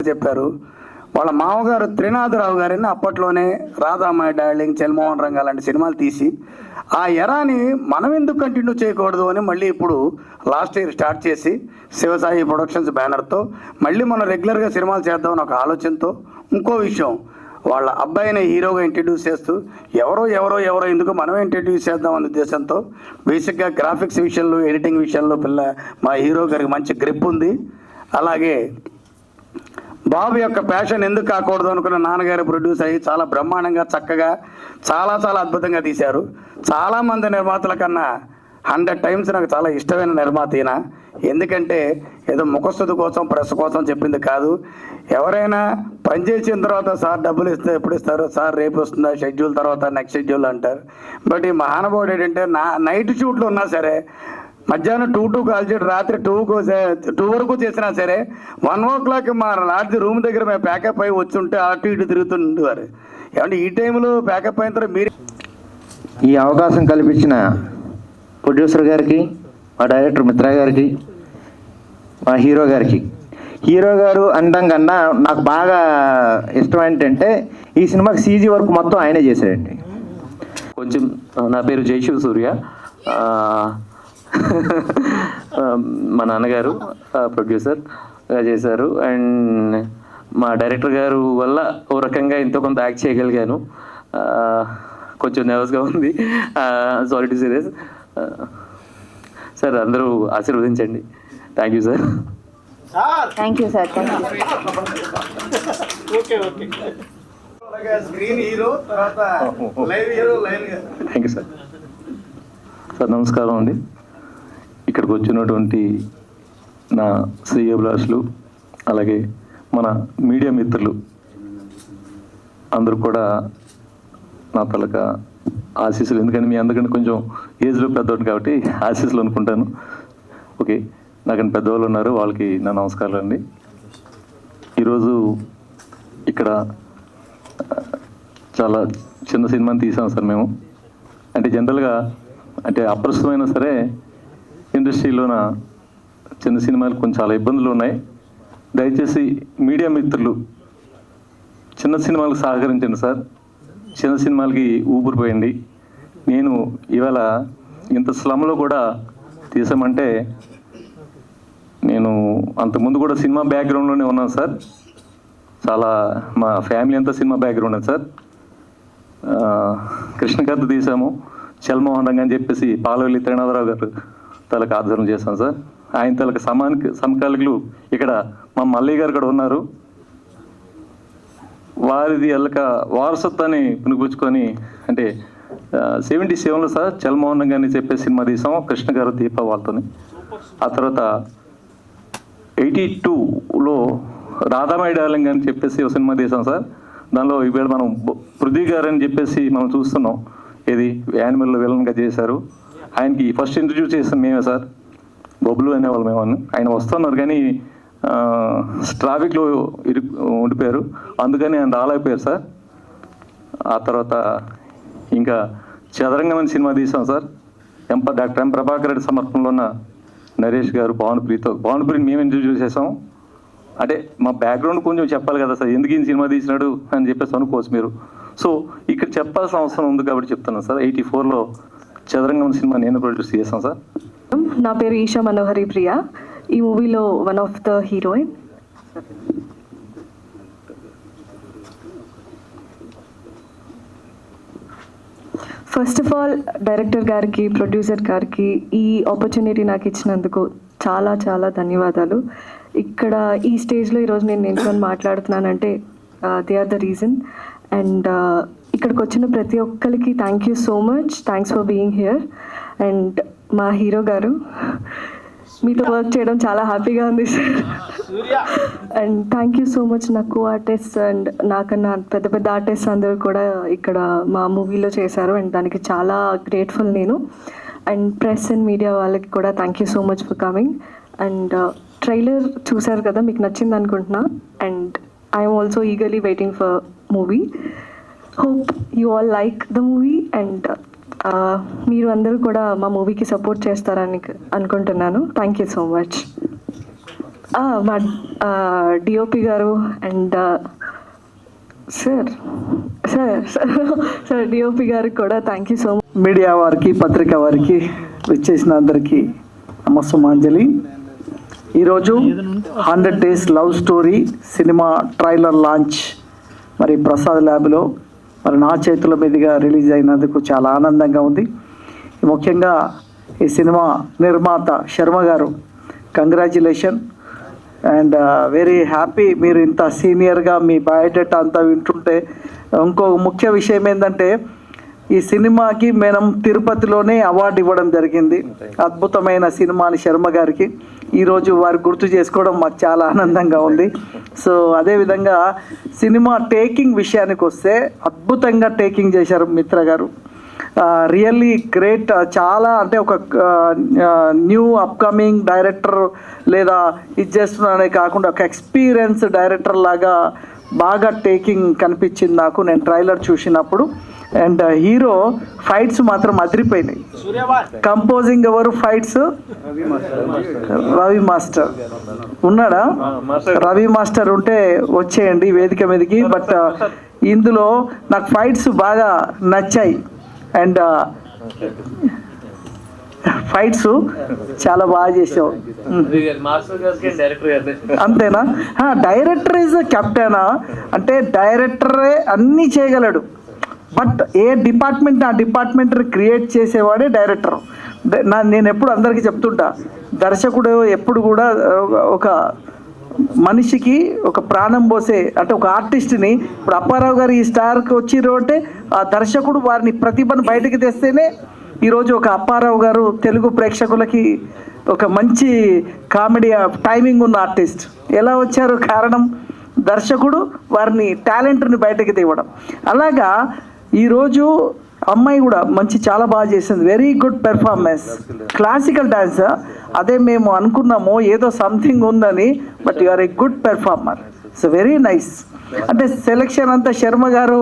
చెప్పారు. వాళ్ళ మామగారు త్రినాథరావు గారిని అప్పట్లోనే రాధామాయ డార్లింగ్, చెల్మోహన్ రంగా లాంటి సినిమాలు తీసి ఆ ఎరాని మనం ఎందుకు కంటిన్యూ చేయకూడదు అని మళ్ళీ ఇప్పుడు లాస్ట్ ఇయర్ స్టార్ట్ చేసి శివసాయి ప్రొడక్షన్స్ బ్యానర్తో మళ్ళీ మనం రెగ్యులర్గా సినిమాలు చేద్దామని ఒక ఆలోచనతో, ఇంకో విషయం వాళ్ళ అబ్బాయిని హీరోగా ఇంట్రడ్యూస్ చేస్తూ ఎవరో ఎందుకు మనమే ఇంట్రడ్యూస్ చేద్దాం అనే ఉద్దేశంతో బేసిక్గా గ్రాఫిక్స్ విషయంలో, ఎడిటింగ్ విషయంలో మా హీరో గారికి మంచి గ్రిప్ ఉంది. అలాగే బాబు యొక్క ప్యాషన్ ఎందుకు కాకూడదు అనుకున్న నాన్నగారు ప్రొడ్యూస్ అయ్యి చాలా బ్రహ్మాండంగా, చక్కగా, చాలా అద్భుతంగా తీశారు. చాలామంది నిర్మాతల కన్నా 100 times నాకు చాలా ఇష్టమైన నిర్మాత ఈయన. ఎందుకంటే ఏదో ముఖస్థుతి కోసం, ప్రెస్ కోసం చెప్పింది కాదు. ఎవరైనా పనిచేసిన తర్వాత సార్ డబ్బులు ఇస్తే ఎప్పుడు ఇస్తారు, సార్ రేపు వస్తుందా, షెడ్యూల్ తర్వాత నెక్స్ట్ షెడ్యూల్ అంటారు. బట్ ఈ మహానుభావుడు ఏంటంటే నైట్ షూట్లు ఉన్నా సరే, మధ్యాహ్నం 2 కాల్ చేయడం, రాత్రి 2 వరకు చేసినా సరే 1 o'clock మా లాడ్జ్ రూమ్ దగ్గర మేము ప్యాకప్ అయి వచ్చి ఉంటే అటు ఇటు తిరుగుతుండేవారు. ఏమంటే ఈ టైంలో ప్యాకప్ అయిన తర్వాత మీరు ఈ అవకాశం కల్పించిన ప్రొడ్యూసర్ గారికి, మా డైరెక్టర్ మిత్రా గారికి, మా హీరో గారు అనడం కన్నా నాకు బాగా ఇష్టం ఏంటంటే ఈ సినిమాకి CG వర్క్ మొత్తం ఆయనే చేశాడండి. కొంచెం నా పేరు జయశివ సూర్య. మా నాన్నగారు ప్రొడ్యూసర్గా చేశారు. అండ్ మా డైరెక్టర్ గారు వల్ల ఓ రకంగా ఎంతో కొంత యాక్ట్ చేయగలిగాను. కొంచెం నర్వస్గా ఉంది, sorry to say this. Sir అందరూ ఆశీర్వదించండి. Thank you sir. Thank you sir. Thank you sir. Sir నమస్కారం అండి. ఇక్కడికి వచ్చినటువంటి నా శ్రేయోభిలాషులు, అలాగే మన మీడియా మిత్రులు అందరూ కూడా నా తలక ఆశీస్సులు. ఎందుకంటే మీ అందరికంటే కొంచెం ఏజ్లో పెద్దవాడు కాబట్టి ఆశీస్సులు అనుకుంటాను. ఓకే, నాకంటే పెద్దవాళ్ళు ఉన్నారు, వాళ్ళకి నా నమస్కారాలు అండి. ఈరోజు ఇక్కడ చాలా చిన్న సినిమాని తీసాం సార్ మేము. అంటే జనరల్గా అంటే అప్రస్తుతమైనా సరే ఇండస్ట్రీలోన చిన్న సినిమాలు కొంచెం చాలా ఇబ్బందులు ఉన్నాయి. దయచేసి మీడియా మిత్రులు చిన్న సినిమాలకు సహకరించండి సార్. చిన్న సినిమాలకి ఊపిరిపోయండి. నేను ఇవాళ ఇంత స్లమ్లో కూడా తీసామంటే నేను అంతకుముందు కూడా సినిమా బ్యాక్గ్రౌండ్లోనే ఉన్నాను సార్. చాలా మా ఫ్యామిలీ అంతా సినిమా బ్యాక్గ్రౌండ్ సార్. కృష్ణకాంత్ తీసాము, చెల్మోహన్ రంగా అని చెప్పేసి పాలవల్లి త్రినాథరావు గారు తలకు ఆధ్వర్యం చేశాం సార్. ఆయన తలకు సమకాలికులు ఇక్కడ మా మల్లయ్య గారు కూడా ఉన్నారు. వారిది ఎల్లక వారసత్వాన్ని పునిపుచ్చుకొని అంటే 77లో సార్ చెల్మోహన్ రంగా అని చెప్పే సినిమా తీసాం కృష్ణ గారు, దీప వాళ్ళతోని. ఆ తర్వాత 82లో రాధామాయ డార్లింగ్ అని చెప్పేసి ఒక సినిమా తీసాం సార్. దానిలో ఇవాళ మనం పృథ్వీ గారు అని చెప్పేసి మనం చూస్తున్నాం. ఇది యానిమల్లో విలన్గా చేశారు. ఆయనకి ఫస్ట్ ఇంట్రడ్యూస్ చేసాం మేమే సార్, బొబ్బులు అనేవాళ్ళు మేము. ఆయన వస్తున్నారు కానీ ట్రాఫిక్లో ఉండిపోయారు, అందుకని ఆయన రాలేకపోయారు సార్. ఆ తర్వాత ఇంకా చదరంగం అనే సినిమా తీసాం sir. Doctor M Prabhakar Reddy సమర్పణలో ఉన్న నరేష్ గారు, భానుప్రీని మేము ఇంట్రడ్యూస్ చేసాం. అంటే మా బ్యాక్గ్రౌండ్ కొంచెం చెప్పాలి కదా సార్, ఎందుకు ఈ సినిమా తీసినాడు అని చెప్పేసి అనుకోవచ్చు మీరు. సో ఇక్కడ చెప్పాల్సిన అవసరం ఉంది కాబట్టి చెప్తున్నాను సార్. 84లో చదరంగం సినిమా నేను ప్రొడ్యూస్ చేశాను సార్. నా పేరు ఈషా మనోహరి ప్రియ. ఈ మూవీలో one of the heroine. First of all director గారికి, ప్రొడ్యూసర్ గారికి ఈ ఆపర్చునిటీ నాకు ఇచ్చినందుకు చాలా ధన్యవాదాలు. ఇక్కడ ఈ స్టేజ్లో ఈరోజు నేను నిల్చొని మాట్లాడుతున్నానంటే they are the reason. And ఇక్కడికి వచ్చిన ప్రతి ఒక్కరికి thank you so much. Thanks for being here. And మా హీరో గారు, మీతో వర్క్ చేయడం చాలా హ్యాపీగా ఉంది sir. And thank you so much నా కో ఆర్టిస్ట్ అండ్ నాకన్నా పెద్ద ఆర్టిస్ట్ అందరూ కూడా ఇక్కడ మా మూవీలో చేశారు. అండ్ దానికి చాలా గ్రేట్ఫుల్ నేను. అండ్ ప్రెస్ అండ్ మీడియా వాళ్ళకి కూడా thank you so much for coming. And trailer చూసారు కదా, మీకు నచ్చింది అనుకుంటున్నా. And I'm also eagerly waiting for movie. Hope you all like the movie. And మీరు అందరూ కూడా మా మూవీకి సపోర్ట్ చేస్తారని అనుకుంటున్నాను. Thank you so much. మా డిఓపి గారు అండ్ సార్ డిఓపి గారికి కూడా thank you so much. Media వారికి, పత్రిక వారికి, విచ్చేసిన అందరికీ నమస్సుమాంజలి. ఈరోజు 100 Days love story cinema trailer launch మరి ప్రసాద్ ల్యాబ్లో మరి నా చేతుల మీదుగా రిలీజ్ అయినందుకు చాలా ఆనందంగా ఉంది. ముఖ్యంగా ఈ సినిమా నిర్మాత శర్మ గారు, కంగ్రాచ్యులేషన్ అండ్ వెరీ హ్యాపీ. మీరు ఇంత సీనియర్గా మీ బయోడేటా అంతా వింటుంటే ఇంకో ముఖ్య విషయం ఏంటంటే ఈ సినిమాకి మనం తిరుపతిలోనే అవార్డు ఇవ్వడం జరిగింది. అద్భుతమైన సినిమాని శర్మ గారికి ఈరోజు వారు గుర్తు చేసుకోవడం మాకు చాలా ఆనందంగా ఉంది. సో అదేవిధంగా సినిమా టేకింగ్ విషయానికి వస్తే అద్భుతంగా టేకింగ్ చేశారు మిత్ర గారు. Really great. చాలా అంటే ఒక న్యూ అప్కమింగ్ డైరెక్టర్ లేదా ఇది చేస్తున్నానే కాకుండా ఒక ఎక్స్పీరియన్స్ డైరెక్టర్ లాగా బాగా టేకింగ్ కనిపించింది నాకు నేను ట్రైలర్ చూసినప్పుడు. అండ్ హీరో ఫైట్స్ మాత్రం అదిరిపోయినాయి. కంపోజింగ్ ఎవరు ఫైట్స్? రవి మాస్టర్ ఉన్నాడా? రవి మాస్టర్ ఉంటే వచ్చేయండి వేదిక మీదకి. బట్ ఇందులో నాకు ఫైట్స్ బాగా నచ్చాయి అండ్ ఫైట్స్ చాలా బాగా చేసావు. అంతేనా? డైరెక్టర్ ఈజ్ కెప్టెనా అంటే డైరెక్టరే అన్నీ చేయగలడు. బట్ ఏ డిపార్ట్మెంట్ ఆ డిపార్ట్మెంట్ క్రియేట్ చేసేవాడే డైరెక్టర్. నేను ఎప్పుడు అందరికీ చెప్తుంటా, దర్శకుడు ఎప్పుడు కూడా ఒక మనిషికి ఒక ప్రాణం పోసే అంటే ఒక ఆర్టిస్ట్ని, ఇప్పుడు అప్పారావు గారు ఈ స్టార్కి వచ్చిర్రు అంటే ఆ దర్శకుడు వారిని ప్రతిభను బయటకు తెస్తేనే ఈరోజు ఒక అప్పారావు గారు తెలుగు ప్రేక్షకులకి ఒక మంచి కామెడీ టైమింగ్ ఉన్న ఆర్టిస్ట్ ఎలా వచ్చారు? కారణం దర్శకుడు వారిని టాలెంట్ని బయటకు తేవడం. అలాగా ఈరోజు అమ్మాయి కూడా మంచి చాలా బాగా చేసింది. Very good performance. Classical dance అదే మేము అనుకున్నాము ఏదో సంథింగ్ ఉందని, but you are a good performer. It's very nice. అంటే సెలెక్షన్ అంతా శర్మ గారు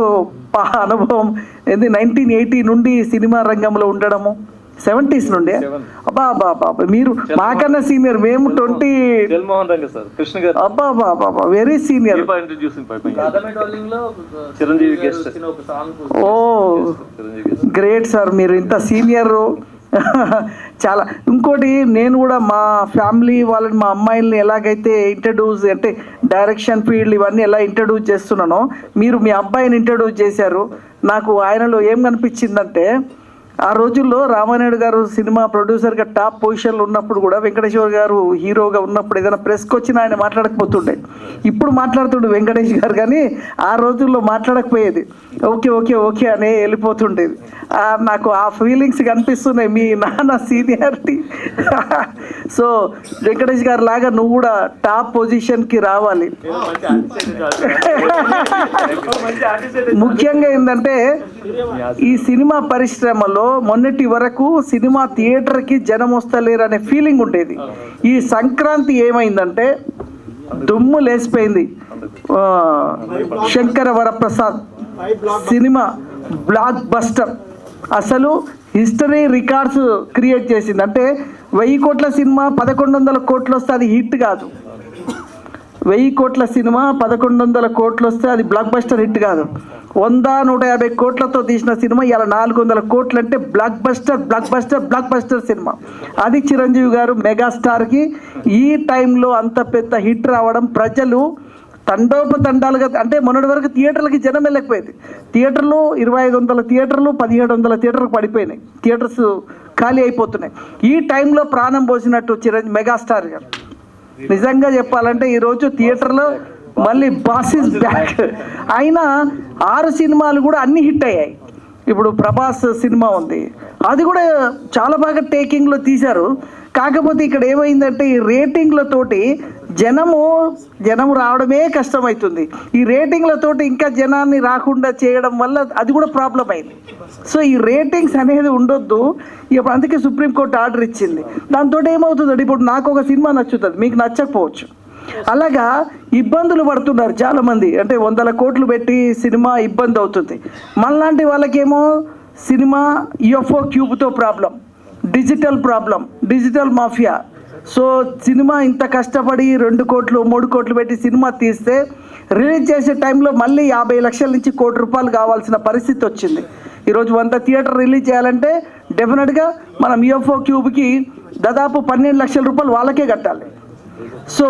అనుభవం ఏంది 1980 నుండి సినిమా రంగంలో ఉండడము, 70s నుండి. అబ్బా అబ్బా అబ్బా మీరు మాకన్నా సీనియర్, మేము 20. అబ్బా అబ్బా అబ్బా వెరీ సీనియర్. ఓ గ్రేట్ సార్, మీరు ఇంత సీనియర్. చాలా. ఇంకోటి నేను కూడా మా ఫ్యామిలీ వాళ్ళని, మా అమ్మాయిల్ని ఎలాగైతే ఇంట్రడ్యూస్ అంటే డైరెక్షన్ ఫీల్డ్ ఇవన్నీ ఎలా ఇంట్రడ్యూస్ చేస్తున్నానో మీరు మీ అబ్బాయిని ఇంట్రడ్యూస్ చేశారు. నాకు ఆయనలో ఏం కనిపించిందంటే ఆ రోజుల్లో రామానాయుడు గారు సినిమా ప్రొడ్యూసర్గా టాప్ పొజిషన్లో ఉన్నప్పుడు కూడా వెంకటేశ్వర గారు హీరోగా ఉన్నప్పుడు ఏదైనా ప్రెస్కి వచ్చినా ఆయన మాట్లాడకపోతుండే. ఇప్పుడు మాట్లాడుతుండే వెంకటేష్ గారు, కానీ ఆ రోజుల్లో మాట్లాడకపోయేది. ఓకే ఓకే ఓకే అనే వెళ్ళిపోతుండేది. నాకు ఆ ఫీలింగ్స్ కనిపిస్తున్నాయి మీ నాన్న సీనియారిటీ. సో వెంకటేష్ గారు లాగా నువ్వు కూడా టాప్ పొజిషన్కి రావాలి. ముఖ్యంగా ఏంటంటే ఈ సినిమా పరిశ్రమలో మొన్నటి వరకు సినిమా థియేటర్కి జనం వస్తలేరు అనే ఫీలింగ్ ఉండేది. ఈ సంక్రాంతి ఏమైందంటే దుమ్ము లేసిపోయింది. Shankara Varaprasad cinema blockbuster, అసలు హిస్టరీ రికార్డ్స్ క్రియేట్ చేసింది. అంటే 1000 కోట్ల సినిమా 1100 కోట్లు వస్తే అది హిట్ కాదు. 1000 కోట్ల సినిమా 1100 కోట్లు వస్తే అది బ్లాక్ బస్టర్ హిట్ కాదు. 100-150 కోట్లతో తీసిన సినిమా ఇలా 400 కోట్లు అంటే block buster block buster block buster cinema. అది చిరంజీవి గారు మెగాస్టార్కి ఈ టైంలో అంత పెద్ద హిట్ రావడం, ప్రజలు తండోపతండాలుగా అంటే మొన్నటి వరకు థియేటర్లకి జనం వెళ్ళకపోయేది. థియేటర్లు 2500 థియేటర్లు 1700 థియేటర్లకు పడిపోయినాయి. థియేటర్స్ ఖాళీ అయిపోతున్నాయి. ఈ టైంలో ప్రాణం పోసినట్టు మెగాస్టార్ గారు. నిజంగా చెప్పాలంటే ఈరోజు థియేటర్లో మళ్ళీ బాస్ ఇస్ బ్యాక్. అయినా 6 సినిమాలు కూడా అన్ని హిట్ అయ్యాయి. ఇప్పుడు ప్రభాస్ సినిమా ఉంది, అది కూడా చాలా బాగా టేకింగ్లో తీశారు. కాకపోతే ఇక్కడ ఏమైందంటే ఈ రేటింగ్లతోటి జనము రావడమే కష్టమవుతుంది. ఈ రేటింగ్లతోటి ఇంకా జనాన్ని రాకుండా చేయడం వల్ల అది కూడా ప్రాబ్లం అయింది. సో ఈ రేటింగ్స్ అనేది ఉండొద్దు. ఇప్పుడు అందుకే సుప్రీంకోర్టు ఆర్డర్ ఇచ్చింది. దాంతో ఏమవుతుందండి, ఇప్పుడు నాకు ఒక సినిమా నచ్చుతుంది, మీకు నచ్చకపోవచ్చు. అలాగా ఇబ్బందులు పడుతున్నారు చాలామంది. అంటే 100 కోట్లు పెట్టి సినిమా ఇబ్బంది అవుతుంది. మనలాంటి వాళ్ళకేమో సినిమా UFO క్యూబ్తో problem, digital mafia. So cinema ఇంత కష్టపడి 2 కోట్లు 3 కోట్లు పెట్టి సినిమా తీస్తే రిలీజ్ చేసే టైంలో మళ్ళీ 50 లక్షల నుంచి ₹1 కోటి కావాల్సిన పరిస్థితి వచ్చింది. ఈరోజు 100 థియేటర్ రిలీజ్ చేయాలంటే డెఫినెట్గా మనం UFO క్యూబ్కి దాదాపు ₹12 లక్షల వాళ్ళకే కట్టాలి. సో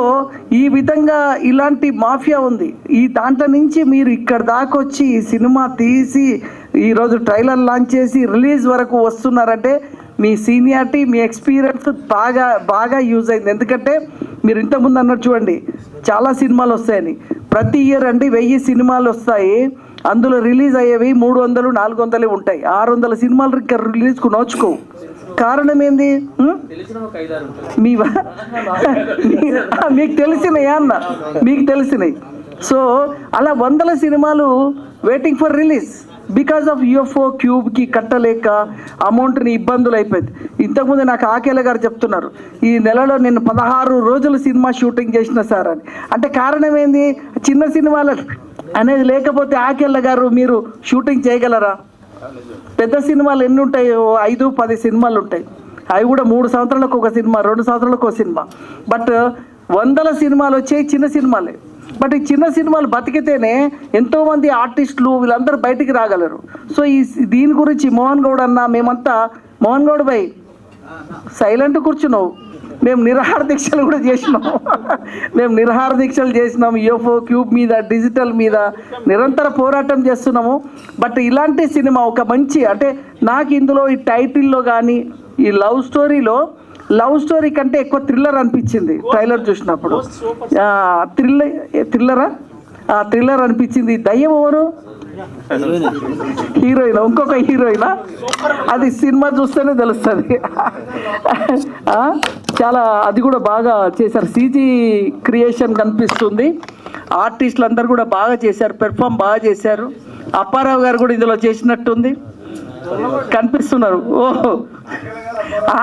ఈ విధంగా ఇలాంటి మాఫియా ఉంది. ఈ దాంట్లో నుంచి మీరు ఇక్కడ దాకా వచ్చి ఈ సినిమా తీసి ఈరోజు ట్రైలర్ లాంచ్ చేసి రిలీజ్ వరకు వస్తున్నారంటే మీ సీనియారిటీ, మీ ఎక్స్పీరియన్స్ బాగా యూజ్ అయింది. ఎందుకంటే మీరు ఇంతకుముందు అన్నట్టు చూడండి, చాలా సినిమాలు వస్తాయని. ప్రతి ఇయర్ అండి 1000 సినిమాలు వస్తాయి. అందులో రిలీజ్ అయ్యేవి 300, 400 ఉంటాయి. 600 సినిమాలు ఇక్కడ రిలీజ్కు నోచుకోవు. కారణం ఏంది? మీకు తెలిసినాయా అన్న, మీకు తెలిసినాయి. సో అలా 100 సినిమాలు waiting for release because of UFO క్యూబ్కి కట్టలేక అమౌంట్ని ఇబ్బందులు అయిపోయింది. ఇంతకుముందు నాకు ఆకేల గారు చెప్తున్నారు, ఈ నెలలో నేను 16 రోజులు సినిమా షూటింగ్ చేసిన సార్ అని. అంటే కారణం ఏంది? చిన్న సినిమాలు అనేది లేకపోతే ఆకేళ్ళ గారు మీరు షూటింగ్ చేయగలరా? పెద్ద సినిమాలు ఎన్ని ఉంటాయి? 5-10 సినిమాలు ఉంటాయి. అవి కూడా 3 సంవత్సరాలకు ఒక సినిమా, 2 సంవత్సరాలకు ఒక సినిమా. బట్ 100 సినిమాలు వచ్చాయి చిన్న సినిమాలే. బట్ ఈ చిన్న సినిమాలు బతికితేనే ఎంతోమంది ఆర్టిస్టులు వీళ్ళందరూ బయటికి రాగలరు. సో దీని గురించి మోహన్ గౌడ్ అన్న మేమంతా, మోహన్ గౌడ్ భాయ్ సైలెంట్ కూర్చున్నావు, మేము నిరాహార దీక్షలు కూడా చేసినాం. UFO క్యూబ్ మీద, డిజిటల్ మీద నిరంతర పోరాటం చేస్తున్నాము. బట్ ఇలాంటి సినిమా ఒక మంచి, అంటే నాకు ఇందులో ఈ టైటిల్లో కానీ ఈ లవ్ స్టోరీ కంటే ఎక్కువ థ్రిల్లర్ అనిపించింది ట్రైలర్ చూసినప్పుడు. థ్రిల్లర్ అనిపించింది. దయ్యం ఎవరు? హీరోయిన్, ఇంకొక హీరోయినా? అది సినిమా చూస్తేనే తెలుస్తుంది. చాలా అది కూడా బాగా చేశారు. CG క్రియేషన్ కనిపిస్తుంది. ఆర్టిస్టులు అందరు కూడా బాగా చేశారు, పెర్ఫామ్ బాగా చేశారు. అప్పారావు గారు కూడా ఇందులో చేసినట్టుంది, కనిపిస్తున్నారు. ఓహో,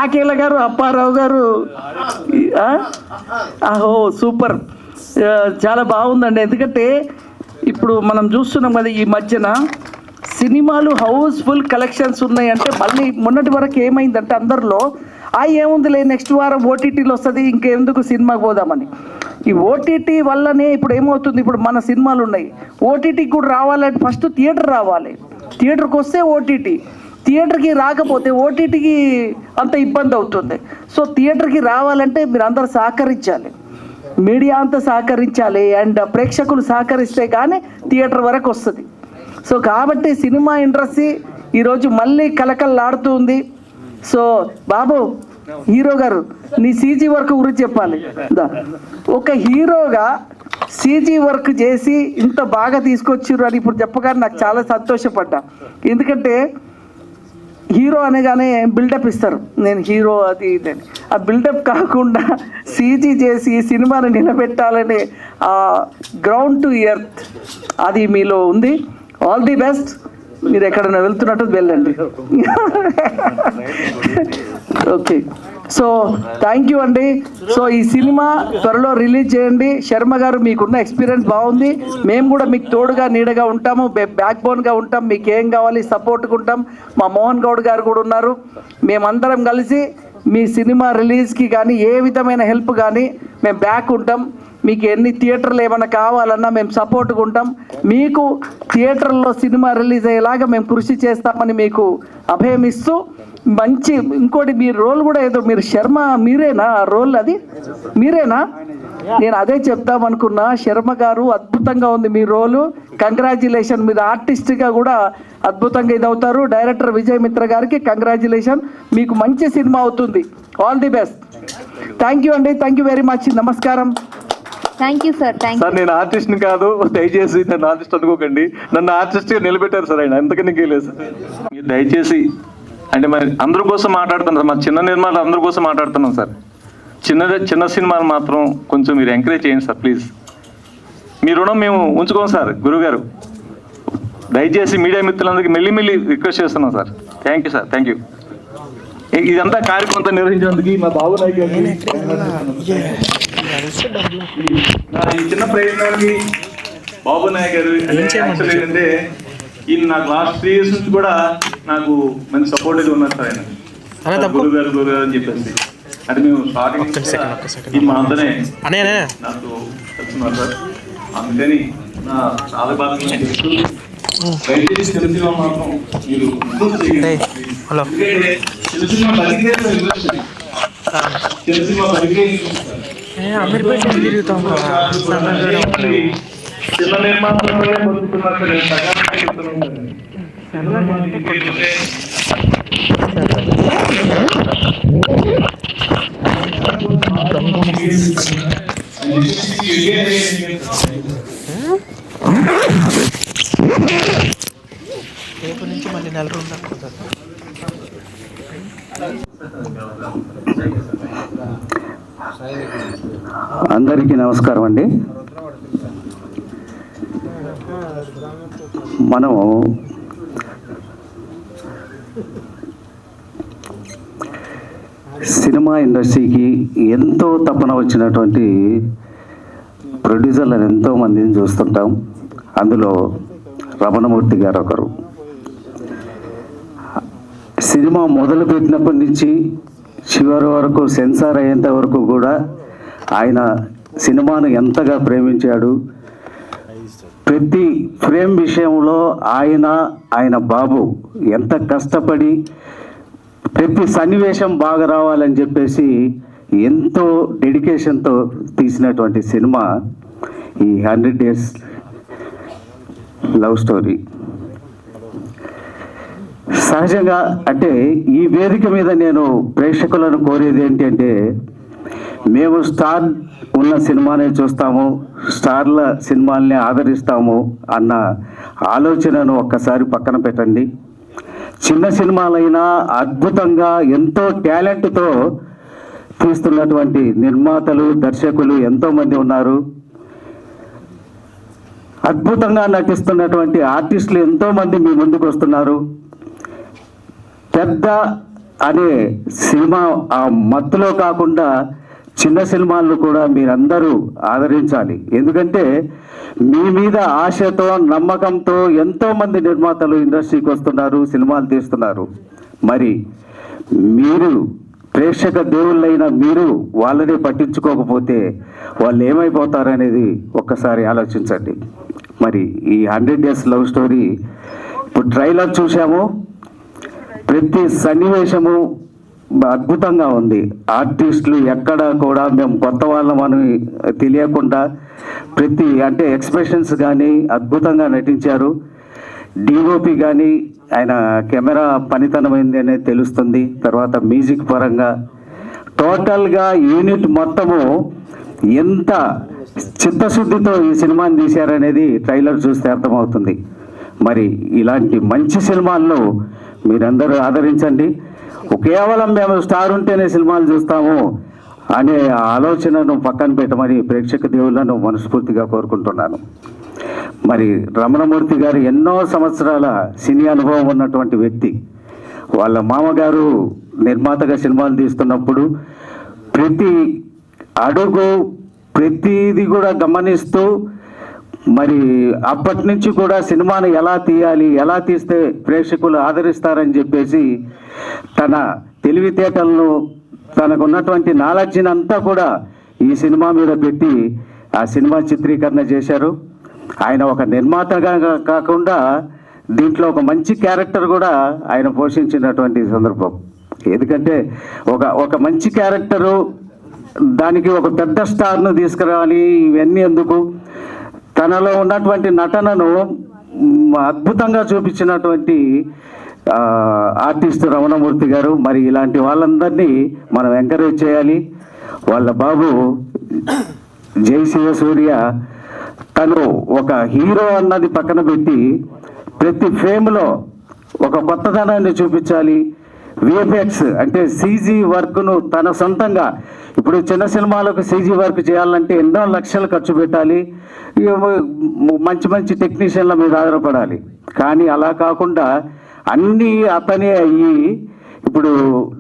ఆకేల గారు, అప్పారావు గారు, సూపర్, చాలా బాగుందండి. ఎందుకంటే ఇప్పుడు మనం చూస్తున్నాం కదా ఈ మధ్యన సినిమాలు హౌస్ఫుల్ కలెక్షన్స్ ఉన్నాయంటే, మళ్ళీ మొన్నటి వరకు ఏమైందంటే అందరిలో ఏముందిలే నెక్స్ట్ వారం OTTలో వస్తుంది, ఇంకెందుకు సినిమాకి పోదామని. ఈ OTT వల్లనే ఇప్పుడు ఏమవుతుంది, ఇప్పుడు మన సినిమాలు ఉన్నాయి, OTTకి కూడా రావాలంటే ఫస్ట్ థియేటర్ రావాలి. థియేటర్కి వస్తే OTT, థియేటర్కి రాకపోతే OTTకి అంత ఇబ్బంది అవుతుంది. సో థియేటర్కి రావాలంటే మీరు అందరూ సహకరించాలి, మీడియా అంతా సహకరించాలి, అండ్ ప్రేక్షకులు సహకరిస్తే కానీ థియేటర్ వరకు వస్తుంది. సో కాబట్టి సినిమా ఇండస్ట్రీ ఈరోజు మళ్ళీ కలకల్లాడుతుంది. సో బాబు హీరో గారు, నీ CG వర్క్ గురించి చెప్పాలి. ఒక హీరోగా CG వర్క్ చేసి ఇంత బాగా తీసుకొచ్చిర్రు అని ఇప్పుడు చెప్పగానే నాకు చాలా సంతోషపడ్డా. ఎందుకంటే హీరో అనగానే బిల్డప్ ఇస్తారు, నేను హీరో అది ఇది. ఆ బిల్డప్ కాకుండా CG చేసి సినిమాని నిలబెట్టాలనే గ్రౌండ్ టు ఎర్త్ అది మీలో ఉంది. All the best. మీరు ఎక్కడైనా వెళ్తున్నట్టు వెళ్ళండి. ఓకే, సో థ్యాంక్ యూ అండి. సో ఈ సినిమా త్వరలో రిలీజ్ చేయండి. శర్మ గారు, మీకున్న ఎక్స్పీరియన్స్ బాగుంది. మేము కూడా మీకు తోడుగా నీడగా ఉంటాము, బ్యాక్ బోన్గా ఉంటాం. మీకు ఏం కావాలి సపోర్ట్గా ఉంటాం. మా మోహన్ గౌడ్ గారు కూడా ఉన్నారు. మేమందరం కలిసి మీ సినిమా రిలీజ్కి కానీ ఏ విధమైన హెల్ప్ కానీ మేము బ్యాక్ ఉంటాం. మీకు ఎన్ని థియేటర్లు ఏమైనా కావాలన్నా మేము సపోర్ట్గా ఉంటాం. మీకు థియేటర్లో సినిమా రిలీజ్ అయ్యేలాగా మేము కృషి చేస్తామని మీకు అభయం ఇస్తూ, మంచి ఇంకోటి మీ రోల్ కూడా ఏదో, మీరు శర్మ మీరేనా ఆ రోల్? అది మీరేనా? నేను అదే చెప్తామనుకున్నా. శర్మ గారు అద్భుతంగా ఉంది మీ రోలు. కంగ్రాచ్యులేషన్. మీరు ఆర్టిస్ట్గా కూడా అద్భుతంగా ఇదవుతారు. డైరెక్టర్ విజయ్ మిత్ర గారికి కంగ్రాచ్యులేషన్. మీకు మంచి సినిమా అవుతుంది. All the best. Thank you అండి. Thank you very much. నమస్కారం. Thank you sir. సార్ నేను ఆర్టిస్ట్ని కాదు, దయచేసి నన్ను ఆర్టిస్ట్ అనుకోకండి. నన్ను ఆర్టిస్ట్గా నిలబెట్టారు సార్ ఆయన, అందుకని లేదు సార్. మీరు దయచేసి, అంటే మరి అందరి కోసం మాట్లాడుతున్నాం సార్, మా చిన్న నిర్మాణాలు అందరి కోసం మాట్లాడుతున్నాం సార్. చిన్న సినిమాలు మాత్రం కొంచెం మీరు ఎంకరేజ్ చేయండి సార్ ప్లీజ్. మీ రుణం మేము ఉంచుకోం సార్. గురుగారు దయచేసి మీడియా మిత్రులందరికీ మెల్లి రిక్వెస్ట్ చేస్తున్నాం sir. Thank you sir. Thank you. ఇదంతా కార్యక్రమంతో నిర్వహించినందుకు మా బాబు నాయక్ ఈ చిన్న ప్రయత్నానికి బాబు నాయక్ గారు ఏంటంటే ఈయన నాకు లాస్ట్ 3 years నుంచి కూడా నాకు మంచి సపోర్ట్గా ఉన్నారు సార్. ఆయన గురుగారు అని చెప్పేసి అంటే మేము స్టార్టింగ్ ఈ మాతోనే నాకు తెలుసున్నారు సార్. అందుకని నా చాలా బాగా తెలుసు. దయచేసి తెలిసిన మాత్రం మీరు తెలిసిన చిన్న నిర్మాణంలోనే బతుకుతున్నారు. రేపు నుంచి మళ్ళీ 4 రోజులు అందరికీ నమస్కారం అండి. మనం సినిమా ఇండస్ట్రీకి ఎంతో తపన వచ్చినటువంటి ప్రొడ్యూసర్లను ఎంతో మందిని చూస్తుంటాం. అందులో రమణమూర్తి గారు ఒకరు. సినిమా మొదలు పెట్టినప్పటి నుంచి చివరి వరకు సెన్సార్ అయ్యేంత వరకు కూడా ఆయన సినిమాను ఎంతగా ప్రేమించాడు. ప్రతి ఫ్రేమ్ విషయంలో ఆయన బాబు ఎంత కష్టపడి ప్రతి సన్నివేశం బాగా రావాలని చెప్పేసి ఎంతో డెడికేషన్తో తీసినటువంటి సినిమా ఈ 100 Days లవ్ స్టోరీ. సహజంగా అంటే ఈ వేదిక మీద నేను ప్రేక్షకులను కోరేది ఏంటంటే, మేము స్టార్ ఉన్న సినిమానే చూస్తాము, స్టార్ల సినిమాల్ని ఆదరిస్తాము అన్న ఆలోచనను ఒక్కసారి పక్కన పెట్టండి. చిన్న సినిమాలైనా అద్భుతంగా ఎంతో టాలెంట్తో తీస్తున్నటువంటి నిర్మాతలు, దర్శకులు ఎంతోమంది ఉన్నారు. అద్భుతంగా నటిస్తున్నటువంటి ఆర్టిస్టులు ఎంతోమంది మీ ముందుకు వస్తున్నారు. పెద్ద అనే సినిమా ఆ మత్తులో కాకుండా చిన్న సినిమాలను కూడా మీరందరూ ఆదరించాలి. ఎందుకంటే మీ మీద ఆశతో, నమ్మకంతో ఎంతోమంది నిర్మాతలు ఇండస్ట్రీకి వస్తున్నారు, సినిమాలు తీస్తున్నారు. మరి మీరు ప్రేక్షక దేవుళ్ళైన మీరు వాళ్ళని పట్టించుకోకపోతే వాళ్ళు ఏమైపోతారనేది ఒక్కసారి ఆలోచించండి. మరి ఈ 100 Days లవ్ స్టోరీ ఇప్పుడు ట్రైలర్ చూసాము. ప్రతి సన్నివేశము అద్భుతంగా ఉంది. ఆర్టిస్టులు ఎక్కడ కూడా మేము కొత్త వాళ్ళమని తెలియకుండా ప్రతి అంటే ఎక్స్ప్రెషన్స్ కానీ అద్భుతంగా నటించారు. డిఓపి కానీ ఆయన కెమెరా పనితనమైంది అనేది తెలుస్తుంది. తర్వాత మ్యూజిక్ పరంగా టోటల్గా యూనిట్ మొత్తము ఎంత చిత్తశుద్ధితో ఈ సినిమాని తీశారనేది ట్రైలర్ చూస్తే అర్థమవుతుంది. మరి ఇలాంటి మంచి సినిమాలను మీరందరూ ఆదరించండి. కేవలం మేము స్టార్ ఉంటేనే సినిమాలు చూస్తాము అనే ఆలోచనను పక్కన పెట్టమని ప్రేక్షక దేవుళ్ళను మనస్ఫూర్తిగా కోరుకుంటున్నాను. మరి రమణమూర్తి గారు ఎన్నో సంవత్సరాల సినీ అనుభవం ఉన్నటువంటి వ్యక్తి. వాళ్ళ మామగారు నిర్మాతగా సినిమాలు తీస్తున్నప్పుడు ప్రతి అడుగు ప్రతిది కూడా గమనిస్తూ మరి అప్పటి నుంచి కూడా సినిమాను ఎలా తీయాలి, ఎలా తీస్తే ప్రేక్షకులు ఆదరిస్తారని చెప్పేసి తన తెలివితేటలను, తనకున్నటువంటి నాలెడ్జ్ని అంతా కూడా ఈ సినిమా మీద పెట్టి ఆ సినిమా చిత్రీకరణ చేశారు. ఆయన ఒక నిర్మాతగా కాకుండా దీంట్లో ఒక మంచి క్యారెక్టర్ కూడా ఆయన పోషించినటువంటి సందర్భం. ఎందుకంటే ఒక మంచి క్యారెక్టరు, దానికి ఒక పెద్ద స్టార్ను తీసుకురావాలి, ఇవన్నీ ఎందుకు, తనలో ఉన్నటువంటి నటనను అద్భుతంగా చూపించినటువంటి ఆర్టిస్ట్ రమణమూర్తి గారు. మరి ఇలాంటి వాళ్ళందరినీ మనం ఎంకరేజ్ చేయాలి. వాళ్ళ బాబు జై శివసూర్య తను ఒక హీరో అన్నది పక్కన పెట్టి ప్రతి ఫ్రేమ్లో ఒక కొత్తదనాన్ని చూపించాలి. విఎఫ్ఎక్స్ అంటే సీజీ వర్క్ను తన సొంతంగా, ఇప్పుడు చిన్న సినిమాలకు సీజీ వర్క్ చేయాలంటే ఎన్నో లక్షలు ఖర్చు పెట్టాలి, మంచి మంచి టెక్నీషియన్ల మీద ఆధారపడాలి. కానీ అలా కాకుండా అన్నీ అతనే అయ్యి ఇప్పుడు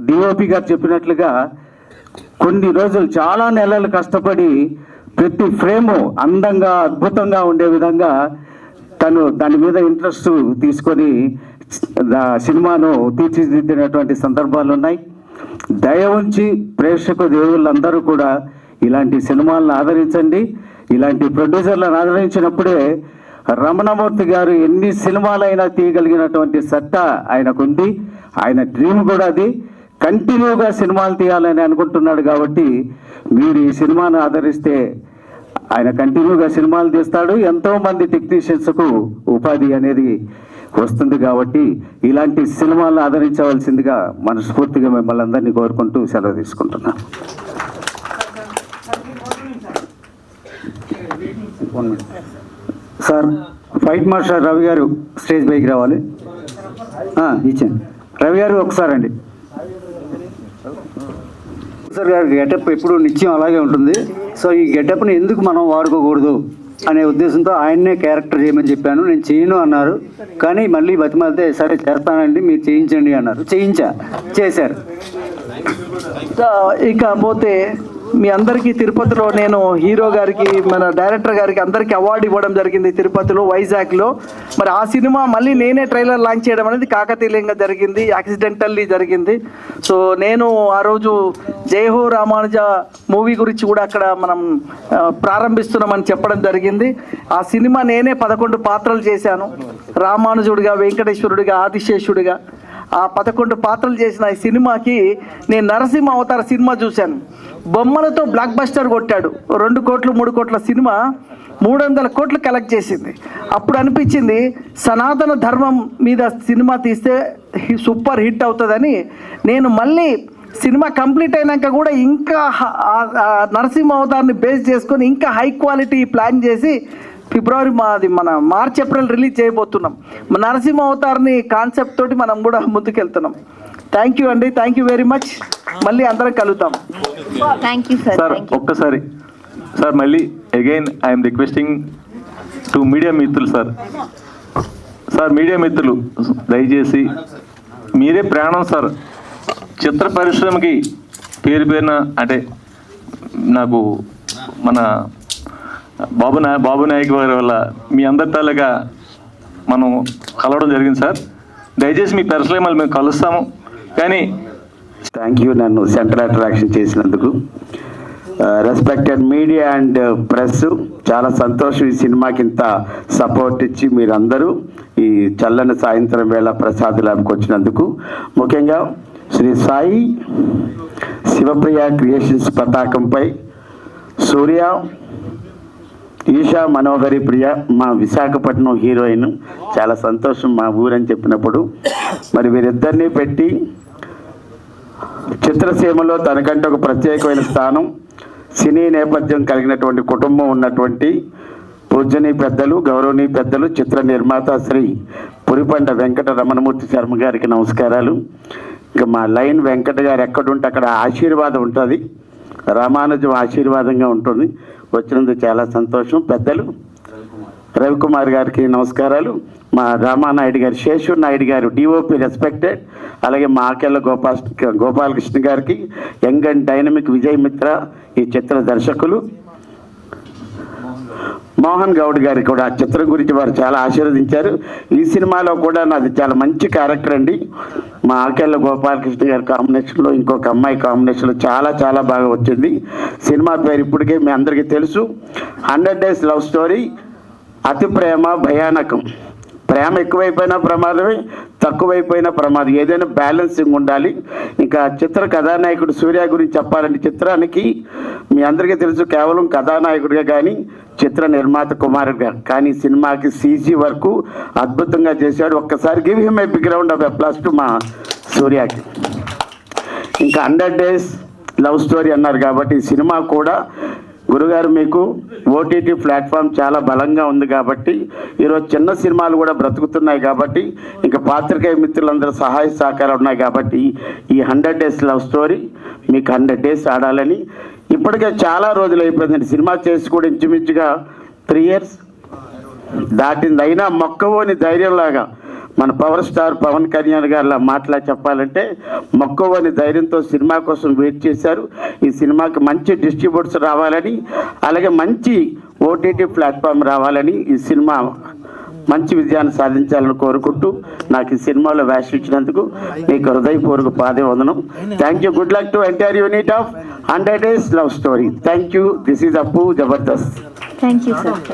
డిఓపి గారు చెప్పినట్లుగా కొన్ని రోజులు చాలా నెలలు కష్టపడి ప్రతి ఫ్రేము అందంగా అద్భుతంగా ఉండే విధంగా తను దాని మీద ఇంట్రెస్ట్ తీసుకొని సినిమాను తీర్చిదిద్దినటువంటి సందర్భాలు ఉన్నాయి. దయ ఉంచి ప్రేక్షక దేవుళ్ళందరూ కూడా ఇలాంటి సినిమాలను ఆదరించండి. ఇలాంటి ప్రొడ్యూసర్లను ఆదరించినప్పుడే రమణమూర్తి గారు ఎన్ని సినిమాలైనా తీయగలిగినటువంటి సత్తా ఆయనకుంది. ఆయన డ్రీమ్ కూడా అది. కంటిన్యూగా సినిమాలు తీయాలని అనుకుంటున్నాడు కాబట్టి మీరు ఈ సినిమాను ఆదరిస్తే ఆయన కంటిన్యూగా సినిమాలు తీస్తాడు. ఎంతోమంది టెక్నీషియన్స్కు ఉపాధి అనేది వస్తుంది కాబట్టి ఇలాంటి సినిమాలను ఆదరించవలసిందిగా మనస్ఫూర్తిగా మిమ్మల్ని అందరినీ కోరుకుంటూ సెలవు తీసుకుంటున్నాను. సార్, ఫైట్ మాస్టర్ రవి గారు స్టేజ్ పైకి రావాలి. ఇచ్చాను. రవి గారు ఒకసారి అండి. సార్ గారి గెటప్ ఎప్పుడు నిత్యం అలాగే ఉంటుంది. సో ఈ గెటప్ని ఎందుకు మనం వాడుకోకూడదు అనే ఉద్దేశంతో ఆయన్నే క్యారెక్టర్ చేయమని చెప్పాను. నేను చేయను అన్నారు, కానీ మళ్ళీ బతిమాలితే సరే చేస్తానండి మీరు చేయించండి అన్నారు. చేశారు. ఇకపోతే మీ అందరికీ తిరుపతిలో నేను హీరో గారికి, మన డైరెక్టర్ గారికి అందరికీ అవార్డు ఇవ్వడం జరిగింది తిరుపతిలో, వైజాగ్లో. మరి ఆ సినిమా మళ్ళీ నేనే ట్రైలర్ లాంచ్ చేయడం అనేది కాకతీయంగా జరిగింది, యాక్సిడెంటల్లీ జరిగింది. సో నేను ఆ రోజు జై హో రామానుజ మూవీ గురించి కూడా అక్కడ మనం ప్రారంభిస్తున్నామని చెప్పడం జరిగింది. ఆ సినిమా నేనే 11 పాత్రలు చేశాను. రామానుజుడిగా, వెంకటేశ్వరుడిగా, ఆదిశేషుడిగా ఆ 11 పాత్రలు చేసిన ఈ సినిమాకి నేను నరసింహ అవతార సినిమా చూశాను. బొమ్మలతో బ్లాక్ బస్టర్ కొట్టాడు. 2 కోట్లు 3 కోట్ల సినిమా 300 కోట్లు కలెక్ట్ చేసింది. అప్పుడు అనిపించింది సనాతన ధర్మం మీద సినిమా తీస్తే సూపర్ హిట్ అవుతుందని. నేను మళ్ళీ సినిమా కంప్లీట్ అయినాక కూడా ఇంకా నరసింహ అవతారాన్ని బేస్ చేసుకొని ఇంకా హై క్వాలిటీ ప్లాన్ చేసి ఫిబ్రవరి మన మార్చ్ ఏప్రిల్ రిలీజ్ చేయబోతున్నాం. నరసింహ అవతార్ని కాన్సెప్ట్ తోటి మనం కూడా ముందుకెళ్తున్నాం. థ్యాంక్ యూ అండి, థ్యాంక్ యూ వెరీ మచ్. మళ్ళీ అందరం కలుద్దాం. Thank you sir. సార్ ఒక్కసారి సార్ మళ్ళీ again I'm requesting to media మిత్రులు సార్ మీడియా మిత్రులు దయచేసి మీరే ప్రాణం సార్. చిత్ర పరిశ్రమకి పేరున అంటే నాకు మన బాబు నాయక్ వారి వల్ల మీ అందరి తాలూగా మనం కలవడం జరిగింది సార్. దయచేసి మీ పర్సనల్ మళ్ళీ మేము కలుస్తాము. కానీ థ్యాంక్ యూ నన్ను సెంట్రల్ అట్రాక్షన్ చేసినందుకు. రెస్పెక్టెడ్ మీడియా అండ్ ప్రెస్, చాలా సంతోషం ఈ సినిమాకి ఇంత సపోర్ట్ ఇచ్చి మీరందరూ ఈ చల్లని సాయంత్రం వేళ ప్రసాద్ ల్యాబ్కి వచ్చినందుకు. ముఖ్యంగా శ్రీ సాయి శివప్రియ క్రియేషన్స్ పతాకంపై సూర్య, ఈషా మనోహరి ప్రియ మా విశాఖపట్నం హీరోయిన్. చాలా సంతోషం మా ఊరని చెప్పినప్పుడు. మరి వీరిద్దరినీ పెట్టి చిత్రసీమలో తనకంటే ఒక ప్రత్యేకమైన స్థానం, సినీ నేపథ్యం కలిగినటువంటి కుటుంబం ఉన్నటువంటి పూజనీయ పెద్దలు, గౌరవనీయ పెద్దలు, చిత్ర నిర్మాత శ్రీ పురిపండ వెంకట రమణమూర్తి శర్మ గారికి నమస్కారాలు. ఇంకా మా లైన్ వెంకట గారు ఎక్కడుంటే అక్కడ ఆశీర్వాదం ఉంటుంది, రామానుజం ఆశీర్వాదంగా ఉంటుంది. వచ్చినందుకు చాలా సంతోషం. పెద్దలు రవికుమార్ గారికి నమస్కారాలు. మా రామానాయుడు గారు, శేషు నాయుడు గారు డిఓపి రెస్పెక్టెడ్. అలాగే మా ఆకెళ్ళ గోపాలకృష్ణ గారికి, యంగ్ అండ్ డైనమిక్ విజయ్ మిత్ర ఈ చిత్ర దర్శకులు. మోహన్ గౌడ్ గారికి కూడా చిత్రం గురించి వారు చాలా ఆశీర్వదించారు. ఈ సినిమాలో కూడా నాది చాలా మంచి క్యారెక్టర్ అండి. మా ఆకెళ్ళ గోపాలకృష్ణ గారి కాంబినేషన్లో ఇంకొక అమ్మాయి కాంబినేషన్లో చాలా చాలా బాగా వచ్చింది. సినిమా పేరు ఇప్పటికే మీ అందరికీ తెలుసు, 100 Days లవ్ స్టోరీ. అతి ప్రేమ భయానకం. ప్రేమ ఎక్కువైపోయినా ప్రమాదమే, తక్కువైపోయినా ప్రమాదం. ఏదైనా బ్యాలెన్సింగ్ ఉండాలి. ఇంకా చిత్ర కథానాయకుడు సూర్య గురించి చెప్పాలంటే, చిత్రానికి మీ అందరికీ తెలుసు కేవలం కథానాయకుడిగా కానీ చిత్ర నిర్మాత కుమారుడిగా కానీ సినిమాకి సీజీ వరకు అద్భుతంగా చేశాడు. ఒక్కసారి give him a big round of applause to మా సూర్యకి. ఇంకా 100 Days లవ్ స్టోరీ అన్నారు కాబట్టి ఈ సినిమా కూడా గురుగారు మీకు ఓటీటీ ప్లాట్ఫామ్ చాలా బలంగా ఉంది కాబట్టి ఈరోజు చిన్న సినిమాలు కూడా బ్రతుకుతున్నాయి కాబట్టి ఇంకా పాత్రికేయ మిత్రులందరూ సహాయ సహకారాలు ఉన్నాయి కాబట్టి ఈ 100 Days లవ్ స్టోరీ మీకు 100 days ఆడాలని. ఇప్పటికే చాలా రోజులు అయిపోయిందండి సినిమా చేసి కూడా, ఇంచుమించుగా 3 years దాటింది. అయినా మొక్కవోని ధైర్యంలాగా మన పవర్ స్టార్ పవన్ కళ్యాణ్ గారిలా మాటలా చెప్పాలంటే మొక్కవోని ధైర్యంతో సినిమా కోసం వెయిట్ చేశారు. ఈ సినిమాకి మంచి డిస్ట్రిబ్యూటర్స్ రావాలని, అలాగే మంచి ఓటీటీ ప్లాట్ఫామ్ రావాలని ఈ సినిమా మంచి విజయాన్ని సాధించాలని కోరుకుంటూ నాకు ఈ సినిమాలో వేషం ఇచ్చినందుకు మీకు హృదయపూర్వక పాదవందనం. Thank you. Good luck to entire unit of 100 Days love story. Thank you. This is Appu Jabardasth. Thank you sir.